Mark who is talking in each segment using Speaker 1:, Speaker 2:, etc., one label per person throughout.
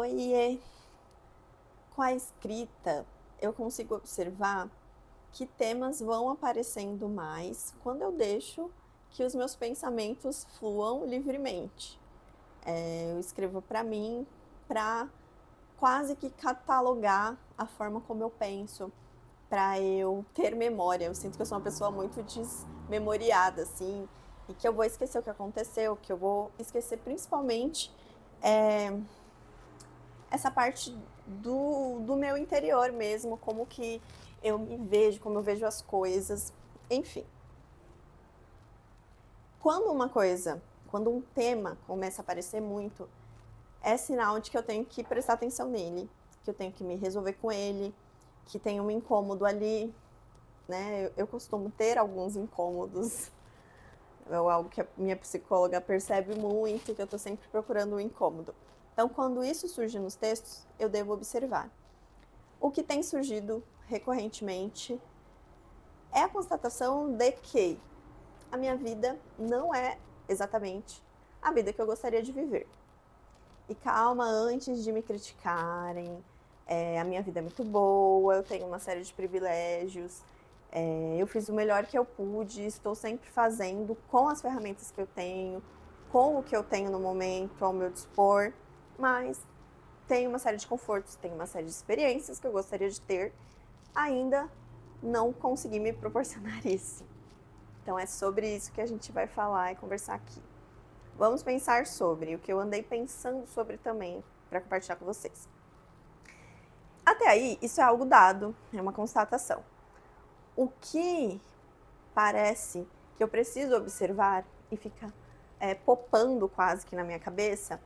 Speaker 1: Oiê! Com a escrita, eu consigo observar que temas vão aparecendo mais quando eu deixo que os meus pensamentos fluam livremente. Eu escrevo para mim para quase que catalogar a forma como eu penso, para eu ter memória. Eu sinto que eu sou uma pessoa muito desmemoriada, assim, e que eu vou esquecer o que aconteceu, que eu vou esquecer principalmente é, essa parte do meu interior mesmo, como que eu me vejo, como eu vejo as coisas, enfim. Quando um tema começa a aparecer muito, é sinal de que eu tenho que prestar atenção nele, que eu tenho que me resolver com ele, que tem um incômodo ali, né? Eu costumo ter alguns incômodos, é algo que a minha psicóloga percebe muito, que eu estou sempre procurando um incômodo. Então, quando isso surge nos textos, eu devo observar. O que tem surgido recorrentemente é a constatação de que a minha vida não é exatamente a vida que eu gostaria de viver. E calma, antes de me criticarem, a minha vida é muito boa, eu tenho uma série de privilégios, eu fiz o melhor que eu pude, estou sempre fazendo com as ferramentas que eu tenho, com o que eu tenho no momento ao meu dispor, mas tenho uma série de confortos, tenho uma série de experiências que eu gostaria de ter, ainda não consegui me proporcionar isso. Então é sobre isso que a gente vai falar e conversar aqui. Vamos pensar sobre o que eu andei pensando sobre também para compartilhar com vocês. Até aí, isso é algo dado, é uma constatação. O que parece que eu preciso observar e fica popando quase que na minha cabeça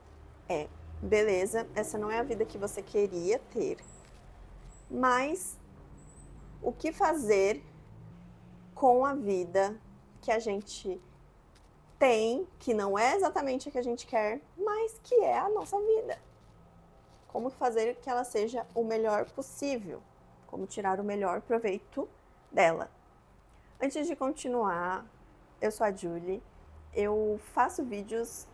Speaker 1: é: beleza, essa não é a vida que você queria ter, mas o que fazer com a vida que a gente tem, que não é exatamente a que a gente quer, mas que é a nossa vida? Como fazer que ela seja o melhor possível? Como tirar o melhor proveito dela? Antes de continuar, eu sou a Julie, eu faço vídeos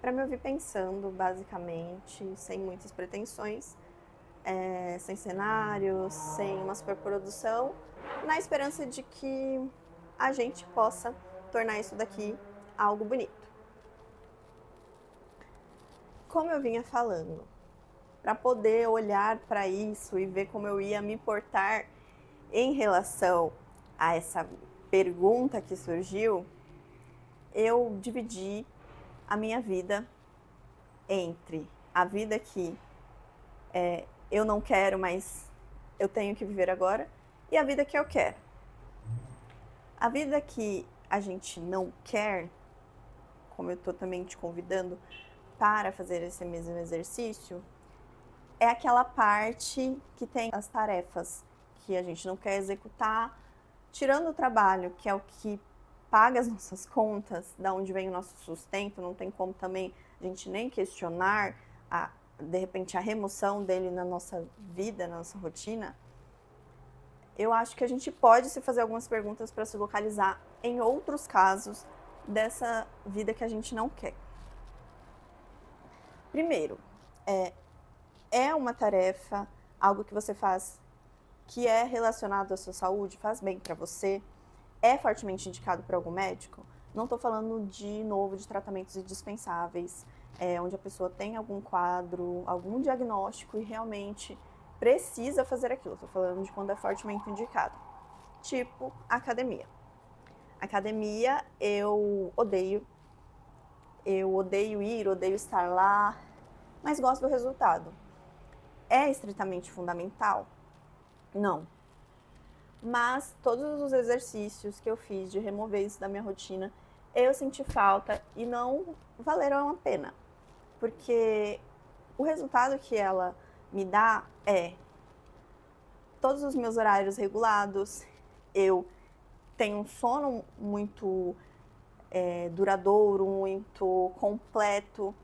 Speaker 1: para me ouvir pensando, basicamente, sem muitas pretensões, sem cenários, sem uma superprodução, na esperança de que a gente possa tornar isso daqui algo bonito. Como eu vinha falando, para poder olhar para isso e ver como eu ia me portar em relação a essa pergunta que surgiu, eu dividi a minha vida entre a vida que eu não quero, mas eu tenho que viver agora, e a vida que eu quero. A vida que a gente não quer, como eu estou também te convidando para fazer esse mesmo exercício, é aquela parte que tem as tarefas que a gente não quer executar, tirando o trabalho, que é o que paga as nossas contas, da onde vem o nosso sustento, não tem como também a gente nem questionar de repente a remoção dele na nossa vida, na nossa rotina. Eu acho que a gente pode se fazer algumas perguntas para se localizar em outros casos dessa vida que a gente não quer. Primeiro, é uma tarefa, algo que você faz que é relacionado à sua saúde, faz bem para você, é fortemente indicado por algum médico? Não estou falando de novo de tratamentos indispensáveis, onde a pessoa tem algum quadro, algum diagnóstico e realmente precisa fazer aquilo. Estou falando de quando é fortemente indicado, tipo academia. Academia eu odeio ir, odeio estar lá, mas gosto do resultado. É estritamente fundamental? Não. Mas todos os exercícios que eu fiz de remover isso da minha rotina, eu senti falta e não valeram a pena. Porque o resultado que ela me dá é todos os meus horários regulados, eu tenho um sono muito duradouro, muito completo,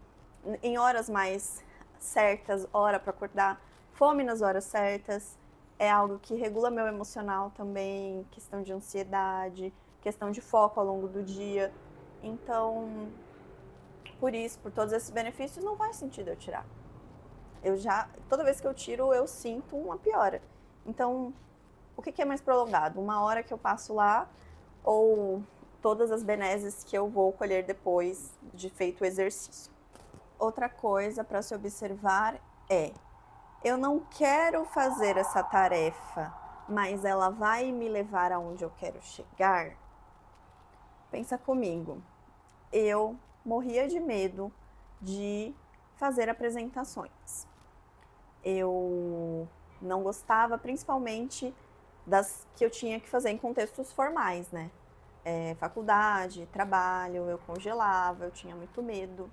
Speaker 1: em horas mais certas, hora para acordar, fome nas horas certas, é algo que regula meu emocional também, questão de ansiedade, questão de foco ao longo do dia. Então, por isso, por todos esses benefícios, não faz sentido eu tirar. Toda vez que eu tiro, eu sinto uma piora. Então, o que é mais prolongado? 1 hora que eu passo lá ou todas as benesses que eu vou colher depois de feito o exercício? Outra coisa para se observar é: eu não quero fazer essa tarefa, mas ela vai me levar aonde eu quero chegar? Pensa comigo. Eu morria de medo de fazer apresentações. Eu não gostava, principalmente das que eu tinha que fazer em contextos formais, né? Faculdade, trabalho, eu congelava, eu tinha muito medo.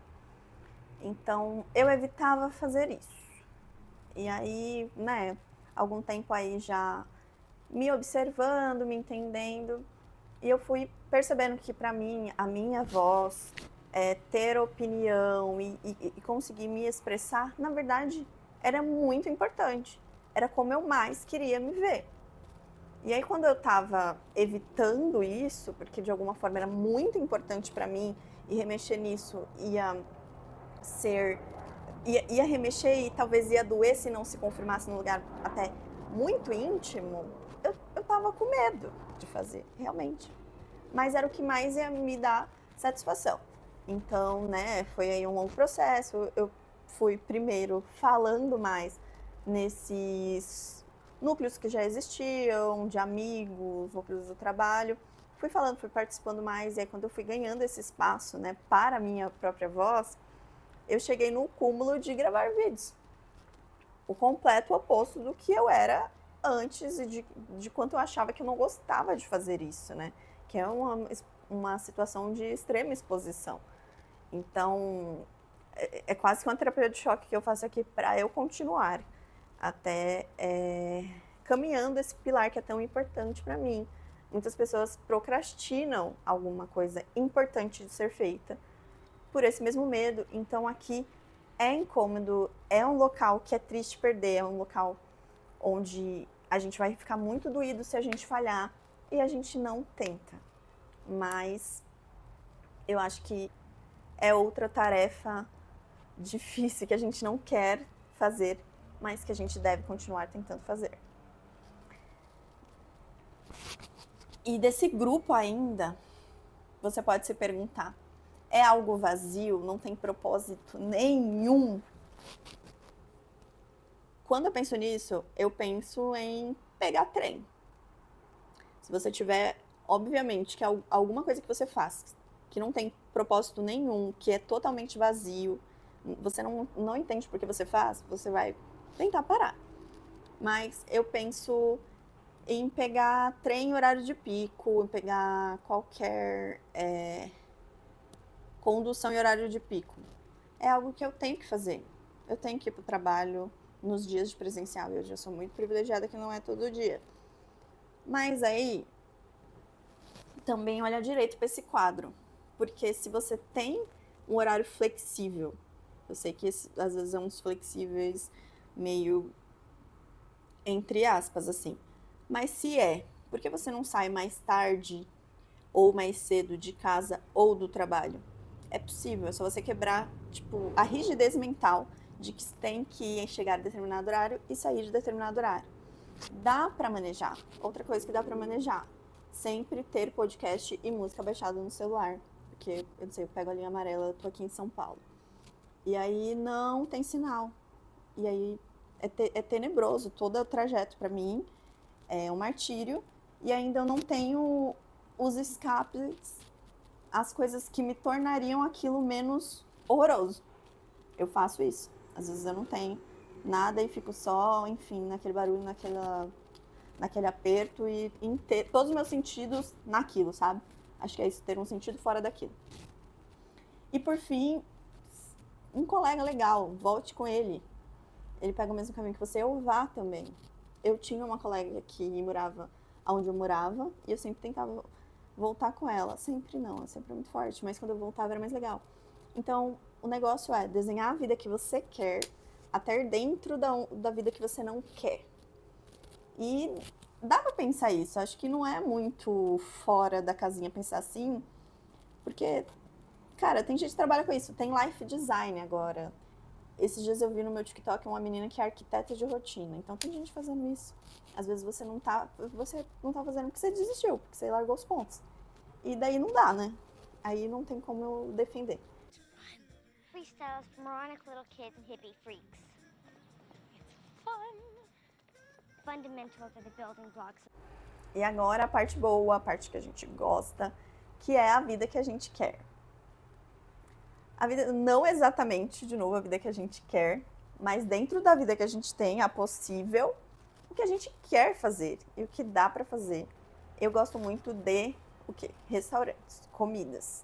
Speaker 1: Então, eu evitava fazer isso. E aí, né, algum tempo aí já me observando, me entendendo, e eu fui percebendo que para mim, a minha voz, ter opinião e conseguir me expressar, na verdade, era muito importante. Era como eu mais queria me ver. E aí, quando eu estava evitando isso, porque de alguma forma era muito importante para mim, e remexer nisso ia remexer e talvez ia doer se não se confirmasse num lugar até muito íntimo, eu tava com medo de fazer, realmente. Mas era o que mais ia me dar satisfação. Então, né, foi aí um longo processo. Eu fui primeiro falando mais nesses núcleos que já existiam, de amigos, núcleos do trabalho. Fui falando, fui participando mais, e aí quando eu fui ganhando esse espaço, né, para a minha própria voz, eu cheguei no cúmulo de gravar vídeos. O completo oposto do que eu era antes e de quanto eu achava que eu não gostava de fazer isso, né? Que é uma situação de extrema exposição. Então, é quase que uma terapia de choque que eu faço aqui para eu continuar até caminhando esse pilar que é tão importante para mim. Muitas pessoas procrastinam alguma coisa importante de ser feita por esse mesmo medo. Então aqui é incômodo, é um local que é triste perder, é um local onde a gente vai ficar muito doído se a gente falhar e a gente não tenta. Mas eu acho que é outra tarefa difícil que a gente não quer fazer, mas que a gente deve continuar tentando fazer. E desse grupo ainda, você pode se perguntar: é algo vazio? Não tem propósito nenhum? Quando eu penso nisso, eu penso em pegar trem. Se você tiver, obviamente, que alguma coisa que você faz que não tem propósito nenhum, que é totalmente vazio, você não entende por que você faz, você vai tentar parar. Mas eu penso em pegar trem em horário de pico, em pegar qualquer condução em horário de pico. É algo que eu tenho que fazer. Eu tenho que ir para o trabalho nos dias de presencial. Eu já sou muito privilegiada que não é todo dia. Mas aí, também olha direito para esse quadro. Porque se você tem um horário flexível, eu sei que às vezes é uns flexíveis meio entre aspas, assim. Mas se por que você não sai mais tarde ou mais cedo de casa ou do trabalho? É possível, é só você quebrar, tipo, a rigidez mental de que tem que chegar a determinado horário e sair de determinado horário. Dá pra manejar. Outra coisa que dá pra manejar: sempre ter podcast e música baixada no celular. Porque, eu não sei, eu pego a linha amarela, eu tô aqui em São Paulo. E aí não tem sinal. E aí é tenebroso todo o trajeto pra mim. É um martírio. E ainda eu não tenho os escapes, as coisas que me tornariam aquilo menos horroroso. Eu faço isso. Às vezes eu não tenho nada e fico só, enfim, naquele barulho, naquele aperto e ter todos os meus sentidos naquilo, sabe? Acho que é isso, ter um sentido fora daquilo. E por fim, um colega legal, volte com ele. Ele pega o mesmo caminho que você, ou vá também. Eu tinha uma colega que morava onde eu morava e eu sempre tentava voltar com ela. Sempre não, é sempre muito forte, mas quando eu voltava era mais legal. Então, o negócio é desenhar a vida que você quer, até dentro da vida que você não quer. E dá pra pensar isso, acho que não é muito fora da casinha pensar assim, porque, cara, tem gente que trabalha com isso, tem life design agora. Esses dias eu vi no meu TikTok uma menina que é arquiteta de rotina. Então tem gente fazendo isso. Às vezes você não tá fazendo porque você desistiu, porque você largou os pontos. E daí não dá, né? Aí não tem como eu defender.
Speaker 2: Freestyles for moronic little kids and hippie freaks. It's fun. Fundamentals are the building blocks.
Speaker 1: E agora a parte boa, a parte que a gente gosta, que é a vida que a gente quer. A vida, não exatamente, de novo, a vida que a gente quer, mas dentro da vida que a gente tem, a possível, o que a gente quer fazer e o que dá pra fazer. Eu gosto muito de o quê? Restaurantes, comidas.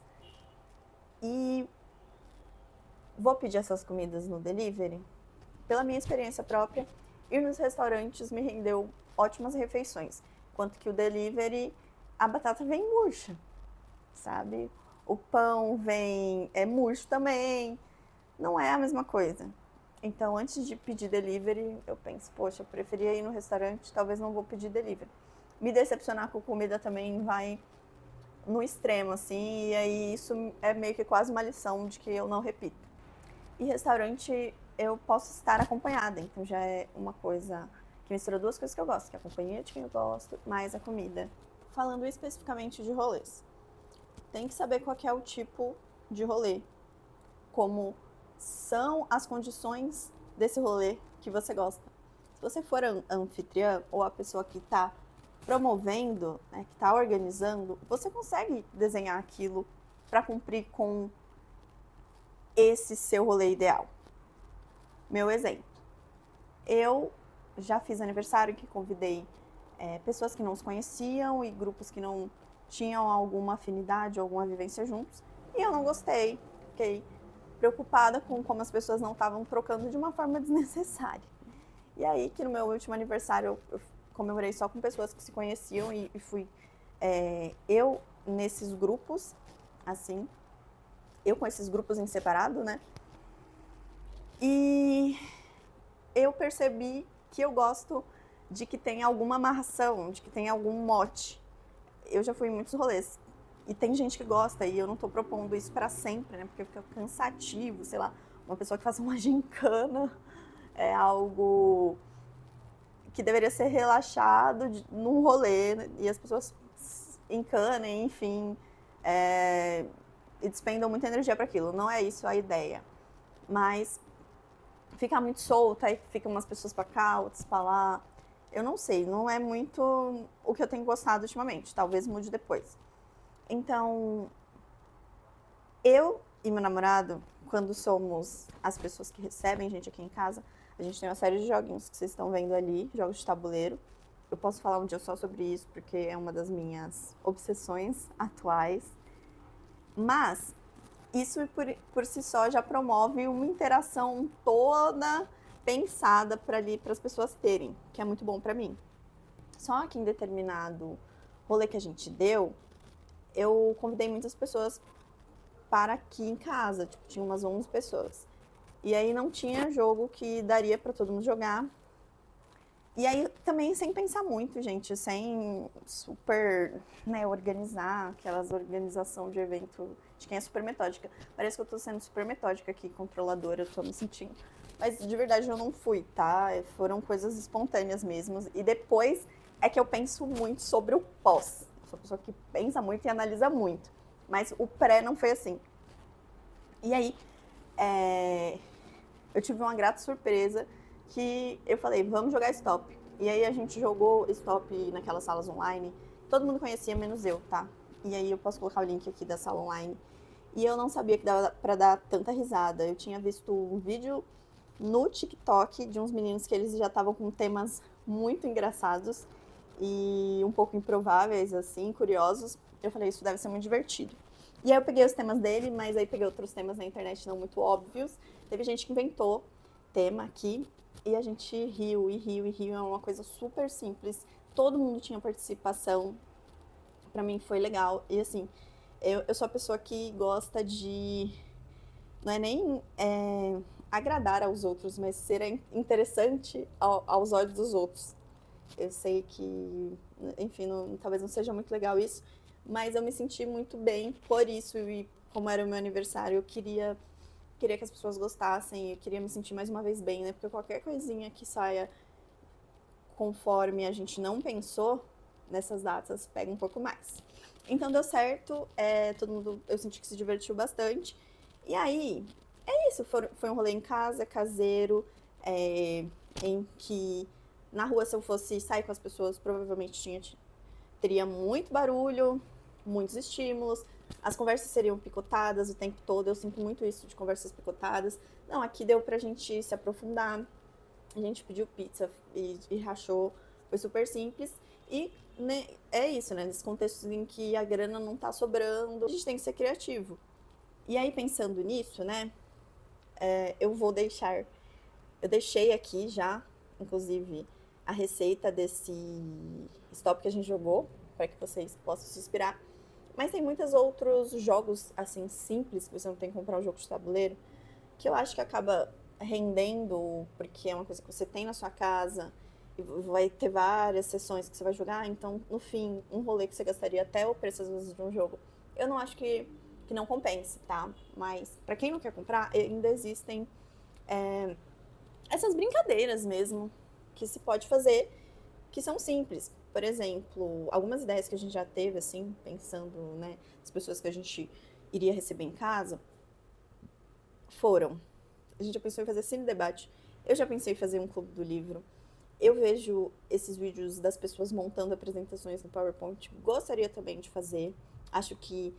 Speaker 1: E vou pedir essas comidas no delivery. Pela minha experiência própria, ir nos restaurantes me rendeu ótimas refeições. Enquanto que o delivery, a batata vem murcha, sabe? O pão é murcho também. Não é a mesma coisa. Então, antes de pedir delivery, eu penso, poxa, eu preferia ir no restaurante, talvez não vou pedir delivery. Me decepcionar com comida também vai no extremo, assim, e aí isso é meio que quase uma lição de que eu não repito. E restaurante, eu posso estar acompanhada, então já é uma coisa que mistura duas coisas que eu gosto, que é a companhia de quem eu gosto, mais a comida. Falando especificamente de rolês, tem que saber qual que é o tipo de rolê, como são as condições desse rolê que você gosta. Se você for anfitriã ou a pessoa que está promovendo, né, que está organizando, você consegue desenhar aquilo para cumprir com esse seu rolê ideal. Meu exemplo, eu já fiz aniversário que convidei pessoas que não se conheciam e grupos que não tinham alguma afinidade, alguma vivência juntos, e eu não gostei, fiquei preocupada com como as pessoas não estavam trocando de uma forma desnecessária. E aí que no meu último aniversário eu comemorei só com pessoas que se conheciam e fui eu nesses grupos, assim, eu com esses grupos em separado, né? E eu percebi que eu gosto de que tenha alguma amarração, de que tenha algum mote. Eu já fui em muitos rolês e tem gente que gosta e eu não tô propondo isso pra sempre, né? Porque fica cansativo, sei lá, uma pessoa que faça uma gincana é algo que deveria ser relaxado num rolê, né? E as pessoas encanem, enfim, e despendam muita energia para aquilo. Não é isso a ideia. Mas fica muito solta, aí fica umas pessoas para cá, outras para lá. Eu não sei, não é muito o que eu tenho gostado ultimamente. Talvez mude depois. Então, eu e meu namorado, quando somos as pessoas que recebem gente aqui em casa, a gente tem uma série de joguinhos que vocês estão vendo ali, jogos de tabuleiro. Eu posso falar um dia só sobre isso, porque é uma das minhas obsessões atuais. Mas isso por si só já promove uma interação toda pensada para ali para as pessoas terem, que é muito bom para mim. Só que em determinado rolê que a gente deu, eu convidei muitas pessoas para aqui em casa, tipo, tinha umas 11 pessoas. E aí não tinha jogo que daria para todo mundo jogar. E aí também sem pensar muito, gente, sem super, né, organizar, aquelas organização de evento de quem é super metódica. Parece que eu tô sendo super metódica aqui, controladora, eu tô me sentindo. Mas de verdade eu não fui, tá? Foram coisas espontâneas mesmo. E depois é que eu penso muito sobre o pós. Eu sou uma pessoa que pensa muito e analisa muito. Mas o pré não foi assim. E aí, eu tive uma grata surpresa que eu falei, vamos jogar stop. E aí a gente jogou stop naquelas salas online. Todo mundo conhecia, menos eu, tá? E aí eu posso colocar o link aqui da sala online. E eu não sabia que dava pra dar tanta risada. Eu tinha visto um vídeo no TikTok de uns meninos que eles já estavam com temas muito engraçados e um pouco improváveis, assim, curiosos. Eu falei, isso deve ser muito divertido. E aí eu peguei os temas dele, mas aí peguei outros temas na internet não muito óbvios. Teve gente que inventou tema aqui e a gente riu e riu e riu. É uma coisa super simples. Todo mundo tinha participação. Pra mim foi legal. E assim, eu sou a pessoa que gosta de... Não é nem agradar aos outros, mas ser interessante aos olhos dos outros. Eu sei que, enfim, talvez não seja muito legal isso, mas eu me senti muito bem por isso. E como era o meu aniversário, eu queria queria que as pessoas gostassem, eu queria me sentir mais uma vez bem, né? Porque qualquer coisinha que saia conforme a gente não pensou, nessas datas pega um pouco mais. Então deu certo, todo mundo, eu senti que se divertiu bastante. E aí, é isso, foi um rolê em casa, caseiro, em que na rua, se eu fosse sair com as pessoas, provavelmente teria muito barulho, muitos estímulos, as conversas seriam picotadas o tempo todo, eu sinto muito isso de conversas picotadas. Não, aqui deu pra gente se aprofundar, a gente pediu pizza e rachou, foi super simples. E né, é isso, né? Nesse contexto em que a grana não tá sobrando, a gente tem que ser criativo. E aí, pensando nisso, né? Eu deixei aqui já, inclusive, a receita desse stop que a gente jogou, para que vocês possam se inspirar. Mas tem muitos outros jogos, assim, simples, que você não tem que comprar um jogo de tabuleiro, que eu acho que acaba rendendo, porque é uma coisa que você tem na sua casa, e vai ter várias sessões que você vai jogar, então, no fim, um rolê que você gastaria até o preço, às vezes, de um jogo, eu não acho que não compense, tá? Mas, para quem não quer comprar, ainda existem essas brincadeiras mesmo que se pode fazer, que são simples. Por exemplo, algumas ideias que a gente já teve, assim, pensando, né, as pessoas que a gente iria receber em casa, foram. A gente já pensou em fazer cine debate. Eu já pensei em fazer um clube do livro. Eu vejo esses vídeos das pessoas montando apresentações no PowerPoint. Gostaria também de fazer. Acho que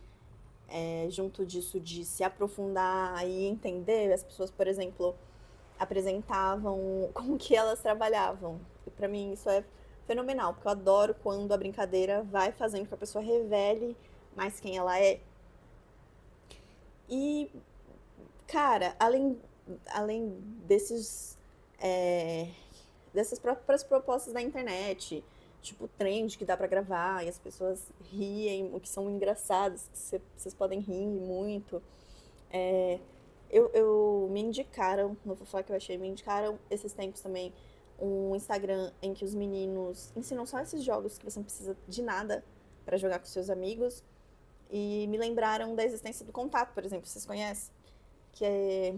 Speaker 1: junto disso de se aprofundar e entender, as pessoas, por exemplo, apresentavam como que elas trabalhavam. E para mim isso é fenomenal, porque eu adoro quando a brincadeira vai fazendo que a pessoa revele mais quem ela é. E, cara, além desses dessas próprias propostas da internet, tipo trend que dá pra gravar e as pessoas riem, o que são engraçados, que vocês podem rir muito. Eu me indicaram, não vou falar que eu achei, me indicaram esses tempos também um Instagram em que os meninos ensinam só esses jogos que você não precisa de nada pra jogar com seus amigos. E me lembraram da existência do Contato, por exemplo, vocês conhecem? Que é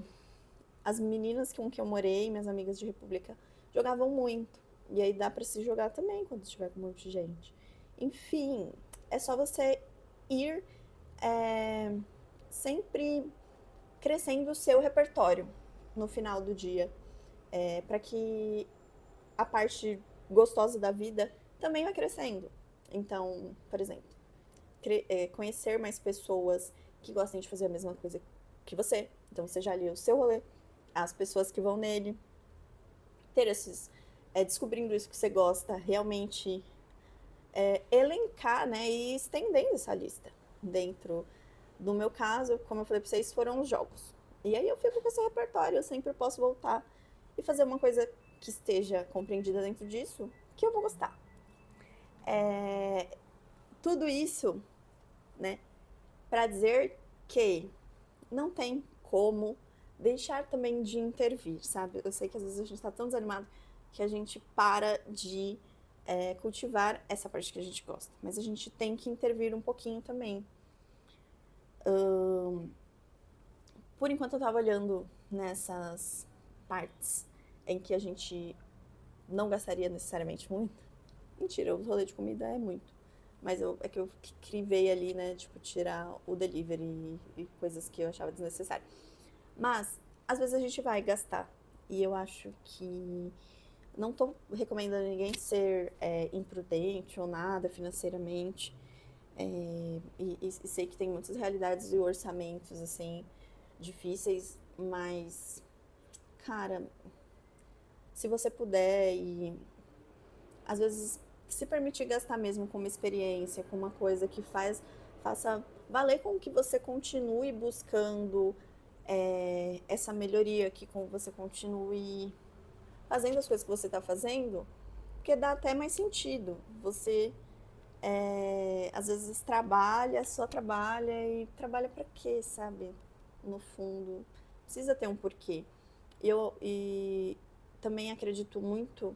Speaker 1: as meninas com que eu morei, minhas amigas de República, jogavam muito. E aí dá pra se jogar também quando estiver com um monte de gente. Enfim, é só você ir sempre crescendo o seu repertório no final do dia, para que a parte gostosa da vida também vai crescendo. Então, por exemplo, conhecer mais pessoas que gostem de fazer a mesma coisa que você. Então, você já ali o seu rolê, as pessoas que vão nele, ter descobrindo isso que você gosta, realmente elencar, né, e estendendo essa lista. Dentro do meu caso, como eu falei pra vocês, foram os jogos. E aí eu fico com esse repertório, eu sempre posso voltar e fazer uma coisa que esteja compreendida dentro disso, que eu vou gostar. Tudo isso, né, para dizer que não tem como deixar também de intervir, sabe? Eu sei que às vezes a gente tá tão desanimado que a gente para de cultivar essa parte que a gente gosta. Mas a gente tem que intervir um pouquinho também. Por enquanto eu tava olhando nessas partes em que a gente não gastaria necessariamente muito. Mentira, o rolê de comida é muito. Mas é que eu crivei ali, né? Tipo, tirar o delivery e coisas que eu achava desnecessário. Mas, às vezes a gente vai gastar. E eu acho que não tô recomendando ninguém ser imprudente ou nada financeiramente. E sei que tem muitas realidades e orçamentos, assim, difíceis. Mas, cara, se você puder e às vezes se permitir gastar mesmo com uma experiência, com uma coisa que faça valer com que você continue buscando essa melhoria, que você continue fazendo as coisas que você está fazendo, porque dá até mais sentido. Você às vezes só trabalha e trabalha para quê, sabe? No fundo, precisa ter um porquê. E também acredito muito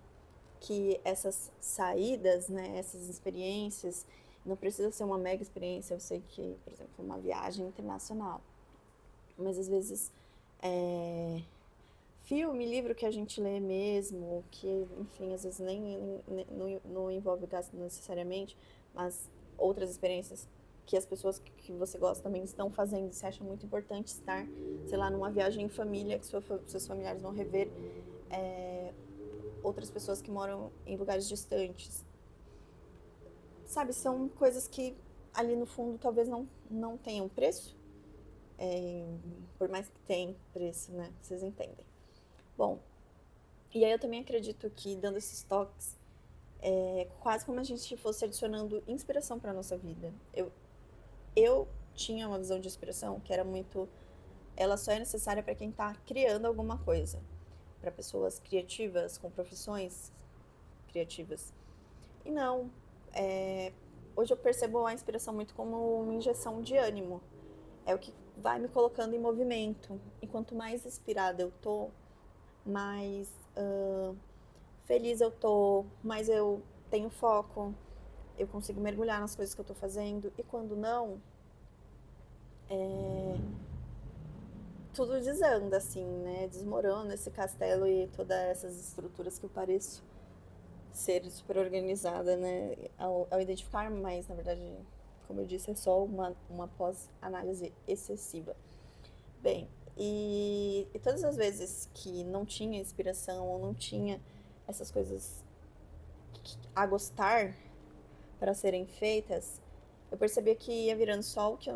Speaker 1: que essas saídas, né, essas experiências, não precisa ser uma mega experiência. Eu sei que, por exemplo, uma viagem internacional, mas às vezes Filme, livro que a gente lê mesmo, que, enfim, às vezes não envolve gasto necessariamente, mas outras experiências que as pessoas que você gosta também estão fazendo, você acha muito importante estar, sei lá, numa viagem em família, que seus familiares vão rever outras pessoas que moram em lugares distantes. Sabe, são coisas que ali no fundo talvez não tenham preço, por mais que tenham preço, né? Vocês entendem. Bom, e aí eu também acredito que dando esses toques, quase como a gente fosse adicionando inspiração para nossa vida. Eu tinha uma visão de inspiração que era muito, ela só é necessária para quem está criando alguma coisa, para pessoas criativas com profissões criativas. E não, hoje eu percebo a inspiração muito como uma injeção de ânimo. É o que vai me colocando em movimento. E quanto mais inspirada eu tô, mais feliz eu tô, mais eu tenho foco, eu consigo mergulhar nas coisas que eu tô fazendo. E quando não, tudo desanda, assim, né? Desmorona esse castelo e todas essas estruturas que eu pareço ser super organizada, né? Ao identificar, mas na verdade, como eu disse, é só uma pós-análise excessiva. Bem, e todas as vezes que não tinha inspiração ou não tinha essas coisas a gostar para serem feitas, eu percebia que ia virando só o que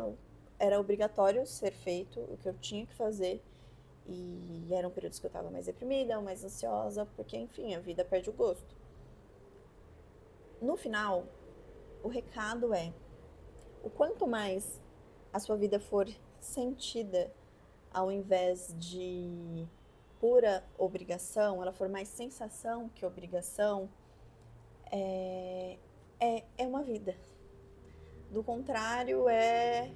Speaker 1: era obrigatório ser feito, o que eu tinha que fazer. E eram períodos que eu estava mais deprimida, mais ansiosa, porque, enfim, a vida perde o gosto. No final, o recado é: o quanto mais a sua vida for sentida ao invés de pura obrigação, ela for mais sensação que obrigação, é uma vida. Do contrário, é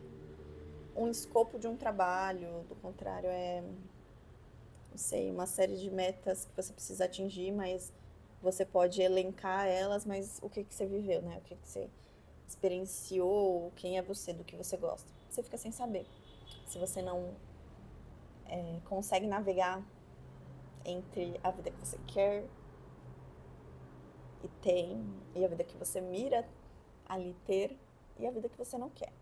Speaker 1: um escopo de um trabalho, do contrário, não sei, uma série de metas que você precisa atingir, mas você pode elencar elas, mas o que você viveu, né? O que você experienciou, quem é você, do que você gosta. Você fica sem saber. Se você não consegue navegar entre a vida que você quer e tem, e a vida que você mira ali ter, e a vida que você não quer.